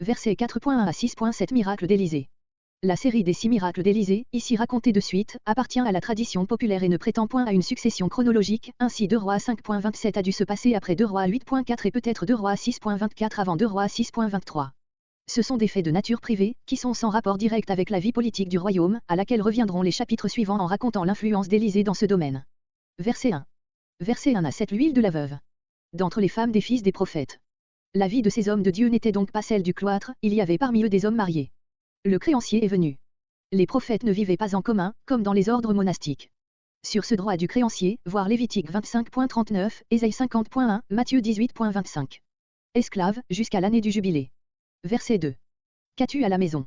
Versets 4.1 à 6.7 Miracles d'Élysée. La série des 6 miracles d'Élysée, ici racontée de suite, appartient à la tradition populaire et ne prétend point à une succession chronologique, ainsi 2 Rois 5.27 a dû se passer après 2 Rois 8.4 et peut-être 2 Rois 6.24 avant 2 Rois 6.23. Ce sont des faits de nature privée, qui sont sans rapport direct avec la vie politique du royaume, à laquelle reviendront les chapitres suivants en racontant l'influence d'Élysée dans ce domaine. Verset 1. Verset 1 à 7 L'huile de la veuve. D'entre les femmes des fils des prophètes. La vie de ces hommes de Dieu n'était donc pas celle du cloître, il y avait parmi eux des hommes mariés. Le créancier est venu. Les prophètes ne vivaient pas en commun, comme dans les ordres monastiques. Sur ce droit du créancier, voir Lévitique 25.39, Ésaïe 50.1, Matthieu 18.25. Esclave, jusqu'à l'année du jubilé. Verset 2. Qu'as-tu à la maison?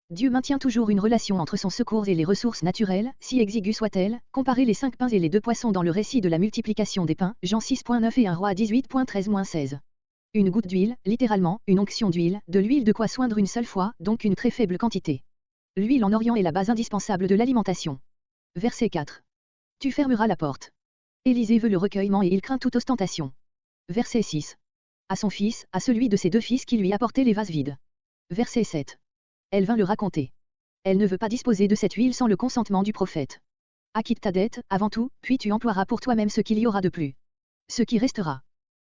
Dieu maintient toujours une relation entre son secours et les ressources naturelles, si exiguës soient-elles. Comparez les 5 pains et les 2 poissons dans le récit de la multiplication des pains, Jean 6.9 et 1 Roi 18.13-16. Une goutte d'huile, littéralement, une onction d'huile, de l'huile de quoi soindre une seule fois, donc une très faible quantité. L'huile en Orient est la base indispensable de l'alimentation. Verset 4. Tu fermeras la porte. Élisée veut le recueillement et il craint toute ostentation. Verset 6. À son fils, à celui de ses 2 fils qui lui apportaient les vases vides. Verset 7. Elle vint le raconter. Elle ne veut pas disposer de cette huile sans le consentement du prophète. Acquitte ta dette, avant tout, puis tu emploieras pour toi-même ce qu'il y aura de plus. Ce qui restera.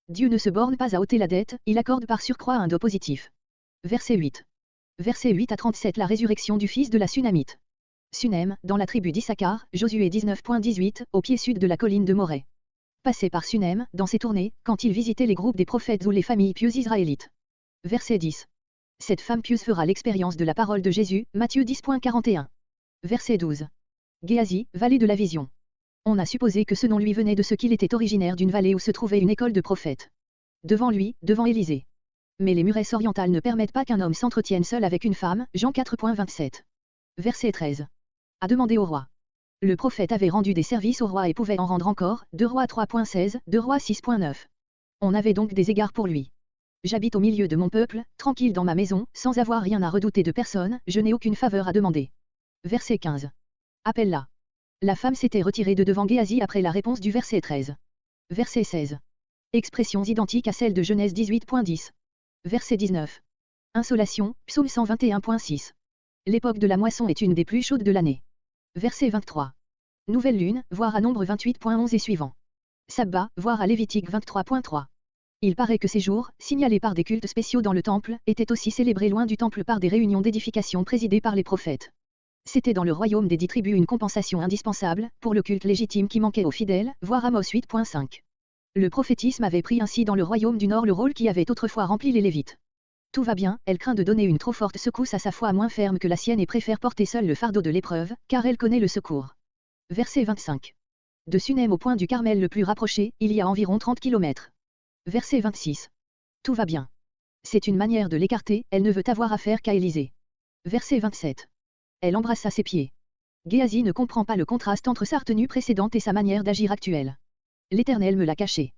Dieu ne se borne pas à ôter la dette, il accorde par surcroît un dos positif. Verset 8. Verset 8 à 37 La résurrection du fils de la Sunamite. Sunem, dans la tribu d'Issachar, Josué 19.18, au pied sud de la colline de Moreh. Passé par Sunem, dans ses tournées, quand il visitait les groupes des prophètes ou les familles pieuses israélites. Verset 10. Cette femme pieuse fera l'expérience de la parole de Jésus, Matthieu 10.41. Verset 12. Géasi, vallée de la vision. On a supposé que ce nom lui venait de ce qu'il était originaire d'une vallée où se trouvait une école de prophètes. Devant lui, devant Élisée. Mais les murets orientales ne permettent pas qu'un homme s'entretienne seul avec une femme, Jean 4.27. Verset 13. A demander au roi. Le prophète avait rendu des services au roi et pouvait en rendre encore, 2 Rois 3.16, 2 Rois 6.9. On avait donc des égards pour lui. J'habite au milieu de mon peuple, tranquille dans ma maison, sans avoir rien à redouter de personne, je n'ai aucune faveur à demander. Verset 15. Appelle-la. La femme s'était retirée de devant Géasi après la réponse du verset 13. Verset 16. Expressions identiques à celles de Genèse 18.10. Verset 19. Insolation, Psaume 121.6. L'époque de la moisson est une des plus chaudes de l'année. Verset 23. Nouvelle lune, voir à Nombre 28.11 et suivant. Sabbat, voir à Lévitique 23.3. Il paraît que ces jours, signalés par des cultes spéciaux dans le temple, étaient aussi célébrés loin du temple par des réunions d'édification présidées par les prophètes. C'était dans le royaume des 10 tribus une compensation indispensable, pour le culte légitime qui manquait aux fidèles, voir Amos 8.5. Le prophétisme avait pris ainsi dans le royaume du Nord le rôle qui avait autrefois rempli les Lévites. Tout va bien, elle craint de donner une trop forte secousse à sa foi moins ferme que la sienne et préfère porter seule le fardeau de l'épreuve, car elle connaît le secours. Verset 25. De Sunem au point du Carmel le plus rapproché, il y a environ 30 km. Verset 26. Tout va bien. C'est une manière de l'écarter, elle ne veut avoir affaire qu'à Élisée. Verset 27. Elle embrassa ses pieds. Géasi ne comprend pas le contraste entre sa retenue précédente et sa manière d'agir actuelle. L'Éternel me l'a caché.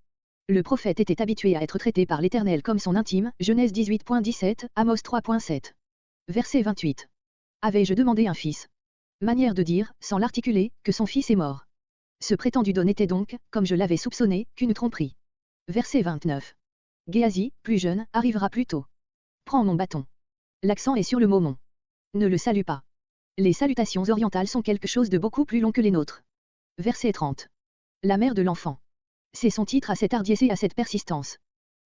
Le prophète était habitué à être traité par l'Éternel comme son intime, Genèse 18.17, Amos 3.7. Verset 28. Avais-je demandé un fils? Manière de dire, sans l'articuler, que son fils est mort. Ce prétendu don était donc, comme je l'avais soupçonné, qu'une tromperie. Verset 29. Géasi, plus jeune, arrivera plus tôt. Prends mon bâton. L'accent est sur le mot mon. Ne le salue pas. Les salutations orientales sont quelque chose de beaucoup plus long que les nôtres. Verset 30. La mère de l'enfant. C'est son titre à cette hardiesse et à cette persistance.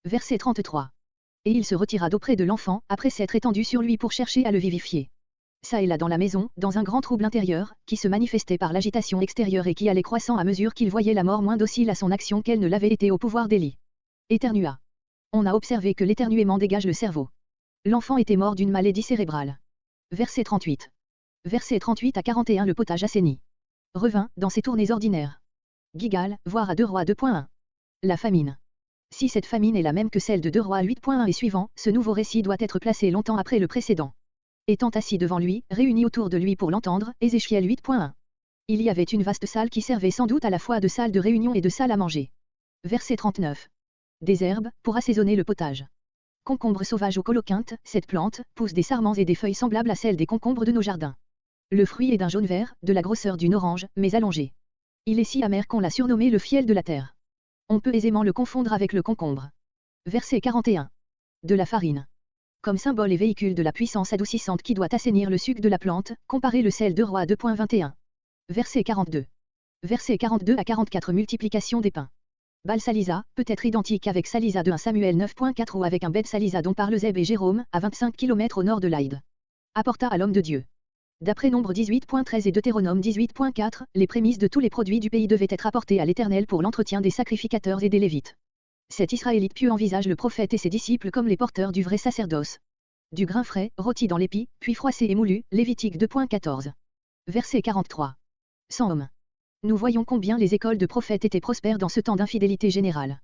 Verset 33. Et il se retira d'auprès de l'enfant, après s'être étendu sur lui pour chercher à le vivifier. Ça et là dans la maison, dans un grand trouble intérieur, qui se manifestait par l'agitation extérieure et qui allait croissant à mesure qu'il voyait la mort moins docile à son action qu'elle ne l'avait été au pouvoir d'Élie. Éternua. On a observé que l'éternuement dégage le cerveau. L'enfant était mort d'une maladie cérébrale. Verset 38. Verset 38 à 41 Le potage assaini. Revint, dans ses tournées ordinaires. Gigal, voir à 2 Rois 2.1. La famine. Si cette famine est la même que celle de 2 Rois 8.1 et suivant, ce nouveau récit doit être placé longtemps après le précédent. Étant assis devant lui, réunis autour de lui pour l'entendre, Ézéchiel 8.1. Il y avait une vaste salle qui servait sans doute à la fois de salle de réunion et de salle à manger. Verset 39. Des herbes, pour assaisonner le potage. Concombre sauvage ou coloquinte, cette plante, pousse des sarments et des feuilles semblables à celles des concombres de nos jardins. Le fruit est d'un jaune vert, de la grosseur d'une orange, mais allongé. Il est si amer qu'on l'a surnommé le fiel de la terre. On peut aisément le confondre avec le concombre. Verset 41. De la farine. Comme symbole et véhicule de la puissance adoucissante qui doit assainir le suc de la plante, comparez le sel de Rois 2.21. Verset 42. Verset 42 à 44. Multiplication des pains. Baal-Salisa, peut être identique avec Salisa de 1 Samuel 9.4 ou avec un Beth-Salisa dont parlent Zeb et Jérôme, à 25 km au nord de l'Aïd. Apporta à l'homme de Dieu. D'après Nombre 18.13 et Deutéronome 18.4, les prémices de tous les produits du pays devaient être apportées à l'Éternel pour l'entretien des sacrificateurs et des Lévites. Cet Israélite pieux envisage le prophète et ses disciples comme les porteurs du vrai sacerdoce. Du grain frais, rôti dans l'épi, puis froissé et moulu, Lévitique 2.14. Verset 43. 100 hommes. Nous voyons combien les écoles de prophètes étaient prospères dans ce temps d'infidélité générale.